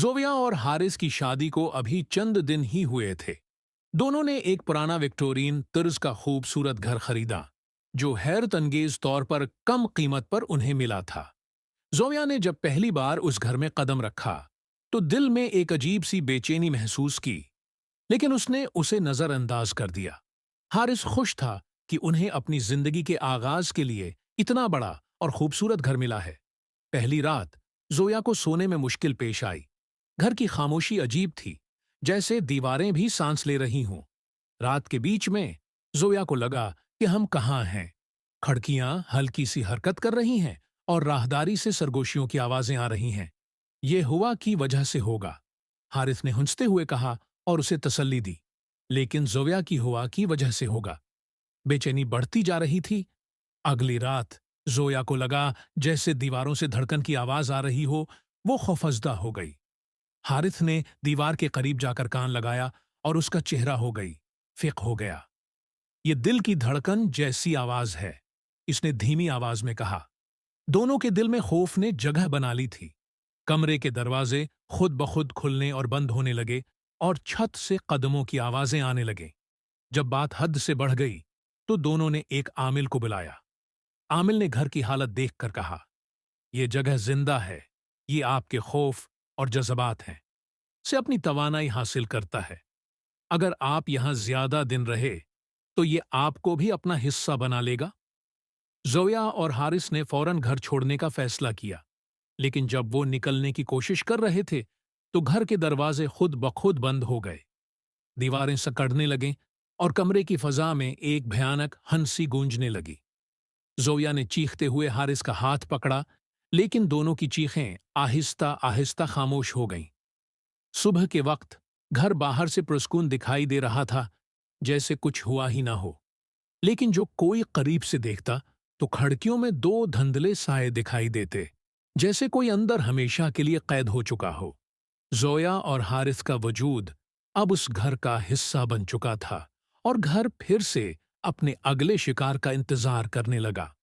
जोविया और हारिस की शादी को अभी चंद दिन ही हुए थे। दोनों ने एक पुराना विक्टोरियन तर्ज का खूबसूरत घर खरीदा, जो हैरत अंगेज तौर पर कम कीमत पर उन्हें मिला था। जोविया ने जब पहली बार उस घर में कदम रखा, तो दिल में एक अजीब सी बेचैनी महसूस की, लेकिन उसने उसे नजरअंदाज कर दिया। हारिस खुश था कि उन्हें अपनी जिंदगी के आगाज के लिए इतना बड़ा और खूबसूरत घर मिला है। पहली रात जोया को सोने में मुश्किल पेश आई। घर की खामोशी अजीब थी, जैसे दीवारें भी सांस ले रही हों। रात के बीच में जोया को लगा कि हम कहाँ हैं। खिड़कियां हल्की सी हरकत कर रही हैं और राहदारी से सरगोशियों की आवाजें आ रही हैं। ये हुआ की वजह से होगा, हारिस ने हुंसते हुए कहा और उसे तसल्ली दी। लेकिन जोया की हुआ की वजह से होगा। बेचैनी बढ़ती जा रही थी। अगली रात जोया को लगा जैसे दीवारों से धड़कन की आवाज आ रही हो। वो खौफजदा हो गई। हारिस ने दीवार के करीब जाकर कान लगाया और उसका चेहरा हो गई फिक हो गया। ये दिल की धड़कन जैसी आवाज है, इसने धीमी आवाज में कहा। दोनों के दिल में खौफ ने जगह बना ली थी। कमरे के दरवाजे खुद ब खुद खुलने और बंद होने लगे और छत से कदमों की आवाजें आने लगे। जब बात हद से बढ़ गई तो दोनों ने एक आमिल को बुलाया। आमिल ने घर की हालत देखकर कहा, यह जगह जिंदा है, ये आपके खौफ और जज्बात हैं से अपनी तवानाई हासिल करता है। अगर आप यहां ज्यादा दिन रहे तो ये आपको भी अपना हिस्सा बना लेगा। जोया और हारिस ने फौरन घर छोड़ने का फैसला किया, लेकिन जब वो निकलने की कोशिश कर रहे थे तो घर के दरवाजे खुद ब खुद बंद हो गए। दीवारें सकड़ने लगें और कमरे की फजा में एक भयानक हंसी गूंजने लगी। जोया ने चीखते हुए हारिस का हाथ पकड़ा, लेकिन दोनों की चीखें आहिस्ता आहिस्ता खामोश हो गईं। सुबह के वक्त घर बाहर से पुरस्कून दिखाई दे रहा था, जैसे कुछ हुआ ही ना हो। लेकिन जो कोई करीब से देखता तो खिड़कियों में दो धुंधले साए दिखाई देते, जैसे कोई अंदर हमेशा के लिए कैद हो चुका हो। जोया और हारिस का वजूद अब उस घर का हिस्सा बन चुका था और घर फिर से अपने अगले शिकार का इंतजार करने लगा।